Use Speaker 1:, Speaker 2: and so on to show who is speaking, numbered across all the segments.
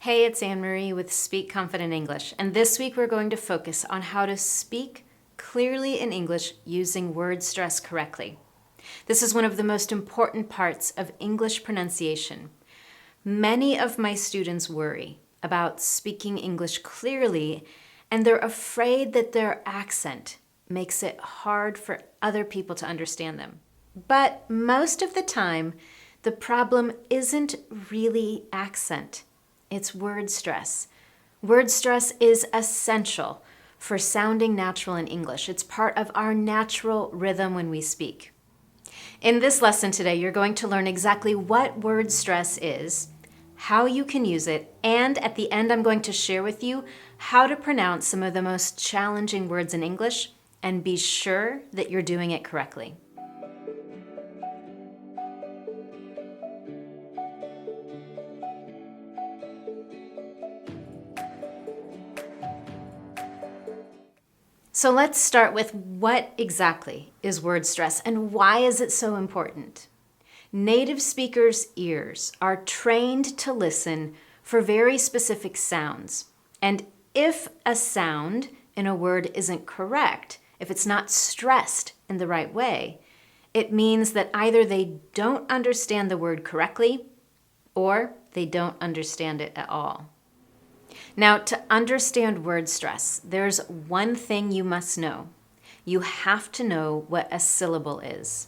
Speaker 1: Hey, it's Anne-Marie with Speak Confident English, and this week we're going to focus on how to speak clearly in English using word stress correctly. This is one of the most important parts of English pronunciation. Many of my students worry about speaking English clearly, and they're afraid that their accent makes it hard for other people to understand them. But most of the time, the problem isn't really accent. It's word stress. Word stress is essential for sounding natural in English. It's part of our natural rhythm when we speak. In this lesson today, you're going to learn exactly what word stress is, how you can use it, and at the end I'm going to share with you how to pronounce some of the most challenging words in English and be sure that you're doing it correctly. So let's start with what exactly is word stress and why is it so important? Native speakers' ears are trained to listen for very specific sounds. And if a sound in a word isn't correct, if it's not stressed in the right way, it means that either they don't understand the word correctly or they don't understand it at all. Now, to understand word stress, there's one thing you must know. You have to know what a syllable is.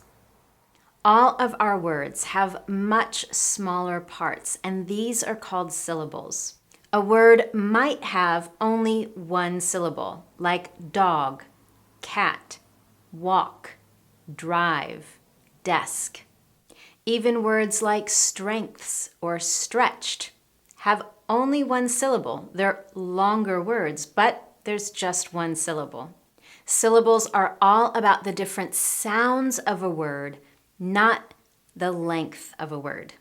Speaker 1: All of our words have much smaller parts, and these are called syllables. A word might have only one syllable, like dog, cat, walk, drive, desk. Even words like strengths or stretched have only one syllable. They're longer words, but there's just one syllable. Syllables are all about the different sounds of a word, not the length of a word.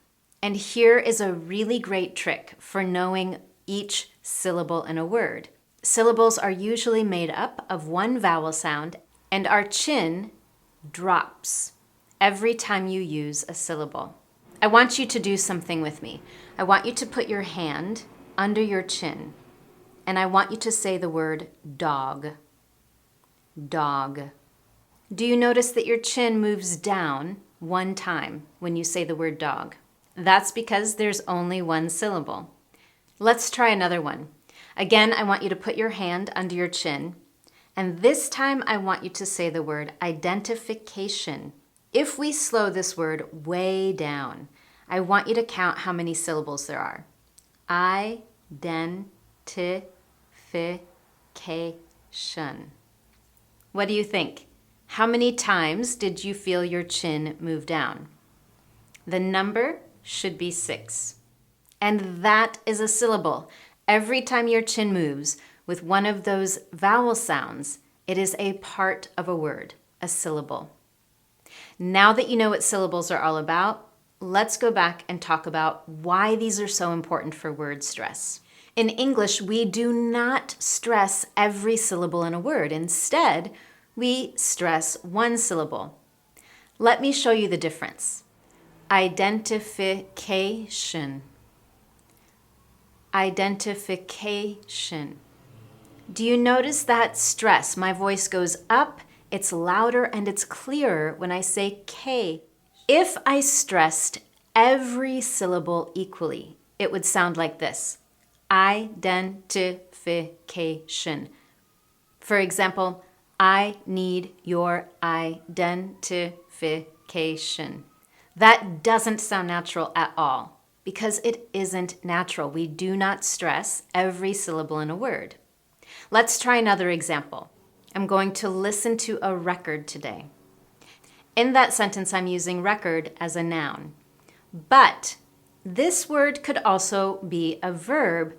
Speaker 1: And here is a really great trick for knowing each syllable in a word. Syllables are usually made up of one vowel sound, and our chin drops every time you use a syllable. I want you to do something with me. I want you to put your hand under your chin, and I want you to say the word dog. Dog. Do you notice that your chin moves down one time when you say the word dog? That's because there's only one syllable. Let's try another one. Again, I want you to put your hand under your chin, and this time I want you to say the word identification. If we slow this word way down, I want you to count how many syllables there are. Identification. What do you think? How many times did you feel your chin move down? The number should be 6. And that is a syllable. Every time your chin moves with one of those vowel sounds, it is a part of a word, a syllable. Now that you know what syllables are all about, let's go back and talk about why these are so important for word stress. In English, we do not stress every syllable in a word. Instead, we stress one syllable. Let me show you the difference. Identification. Identification. Do you notice that stress? My voice goes up, it's louder, and it's clearer when I say K. If I stressed every syllable equally, it would sound like this. Identification. For example, I need your identification. That doesn't sound natural at all because it isn't natural. We do not stress every syllable in a word. Let's try another example. I'm going to listen to a record today. In that sentence, I'm using record as a noun. But this word could also be a verb,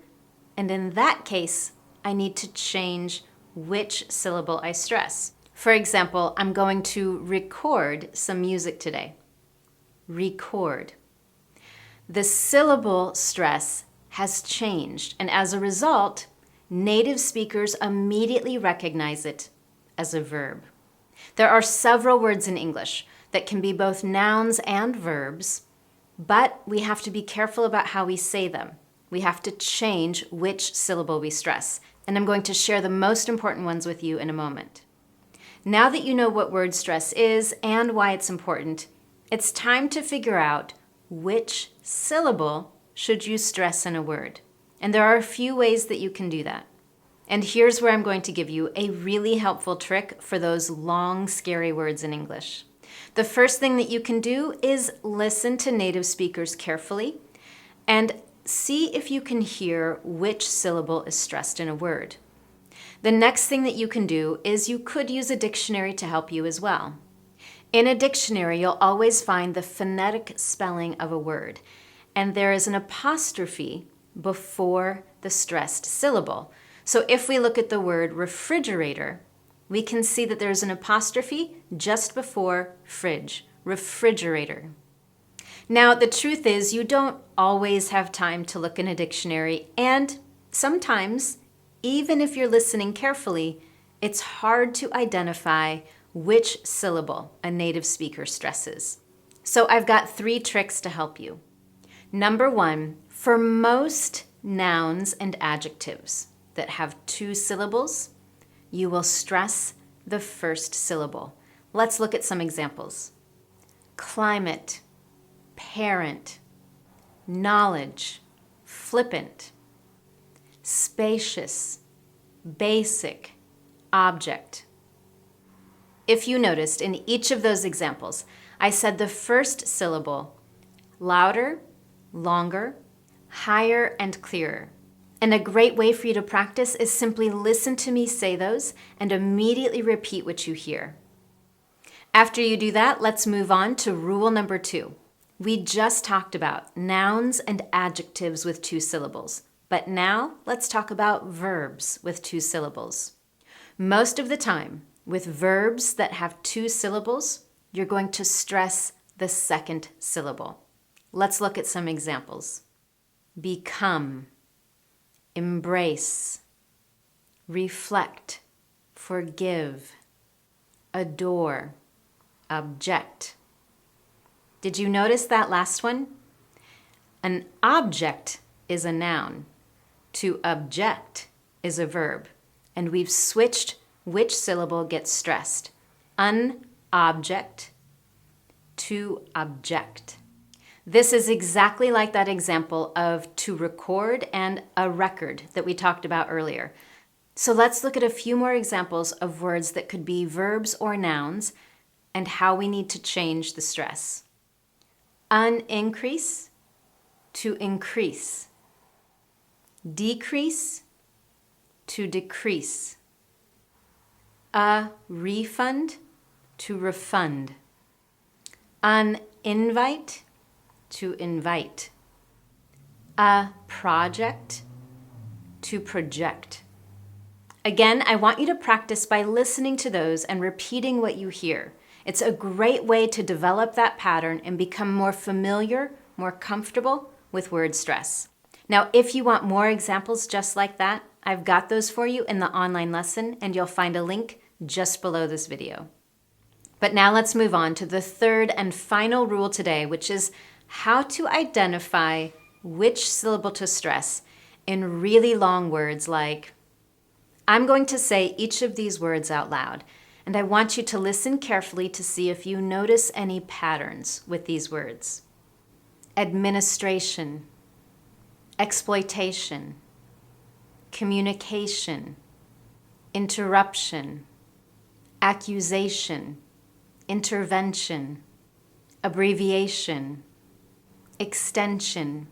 Speaker 1: and in that case, I need to change which syllable I stress. For example, I'm going to record some music today. Record. The syllable stress has changed, and as a result, native speakers immediately recognize it as a verb. There are several words in English that can be both nouns and verbs, but we have to be careful about how we say them. we have to change which syllable we stress. And I'm going to share the most important ones with you in a moment. Now that you know what word stress is and why it's important, it's time to figure out which syllable should you stress in a word. And there are a few ways that you can do that. And here's where I'm going to give you a really helpful trick for those long, scary words in English. The first thing that you can do is listen to native speakers carefully and see if you can hear which syllable is stressed in a word. The next thing that you can do is you could use a dictionary to help you as well. In a dictionary, you'll always find the phonetic spelling of a word, and there is an apostrophe before the stressed syllable. So if we look at the word refrigerator, we can see that there's an apostrophe just before fridge, refrigerator. Now, the truth is you don't always have time to look in a dictionary, and sometimes, even if you're listening carefully, it's hard to identify which syllable a native speaker stresses. So I've got 3 tricks to help you. Number 1, for most nouns and adjectives that have 2 syllables, you will stress the first syllable. Let's look at some examples. Climate, parent, knowledge, flippant, spacious, basic, object. If you noticed, in each of those examples, I said the first syllable louder, longer, higher, and clearer. And a great way for you to practice is simply listen to me say those and immediately repeat what you hear. After you do that, let's move on to rule number 2. We just talked about nouns and adjectives with 2 syllables, but now let's talk about verbs with 2 syllables. Most of the time, with verbs that have 2 syllables, you're going to stress the second syllable. Let's look at some examples. Become, embrace, reflect, forgive, adore, object. Did you notice that last one? An object is a noun. To object is a verb. And we've switched which syllable gets stressed. Unobject to object. This is exactly like that example of to record and a record that we talked about earlier. So let's look at a few more examples of words that could be verbs or nouns and how we need to change the stress. Unincrease to increase. Decrease to decrease. A refund to refund. Uninvite to invite. A project to project. Again, I want you to practice by listening to those and repeating what you hear. It's a great way to develop that pattern and become more familiar, more comfortable with word stress. Now, if you want more examples just like that, I've got those for you in the online lesson, and you'll find a link just below this video. But now let's move on to the third and final rule today, which is how to identify which syllable to stress in really long words like, I'm going to say each of these words out loud, and I want you to listen carefully to see if you notice any patterns with these words. Administration, exploitation, communication, interruption, accusation, intervention, abbreviation, extension,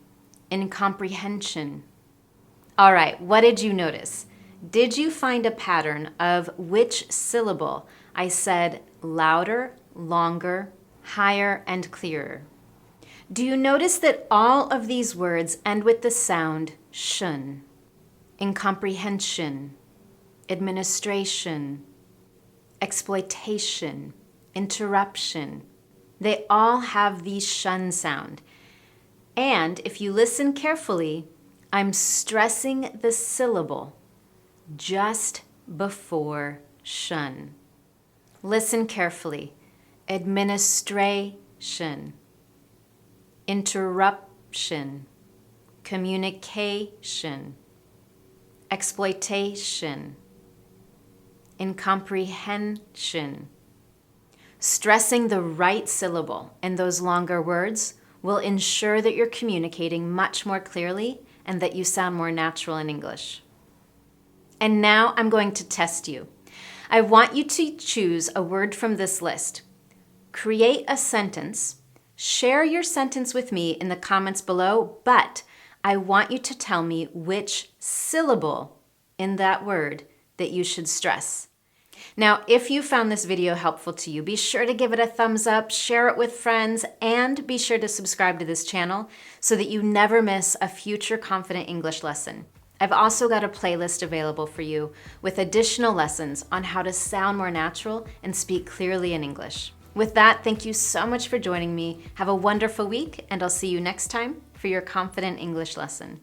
Speaker 1: incomprehension. All right, what did you notice? Did you find a pattern of which syllable I said louder, longer, higher, and clearer? Do you notice that all of these words end with the sound shun? Incomprehension, administration, exploitation, interruption. They all have the shun sound. And if you listen carefully, I'm stressing the syllable just before shun. Listen carefully. Administration, interruption, communication, exploitation, incomprehension. Stressing the right syllable in those longer words will ensure that you're communicating much more clearly and that you sound more natural in English. And now I'm going to test you. I want you to choose a word from this list. Create a sentence. Share your sentence with me in the comments below, but I want you to tell me which syllable in that word that you should stress. Now, if you found this video helpful to you, be sure to give it a thumbs up, share it with friends, and be sure to subscribe to this channel so that you never miss a future Confident English lesson. I've also got a playlist available for you with additional lessons on how to sound more natural and speak clearly in English. With that, thank you so much for joining me. Have a wonderful week, and I'll see you next time for your Confident English lesson.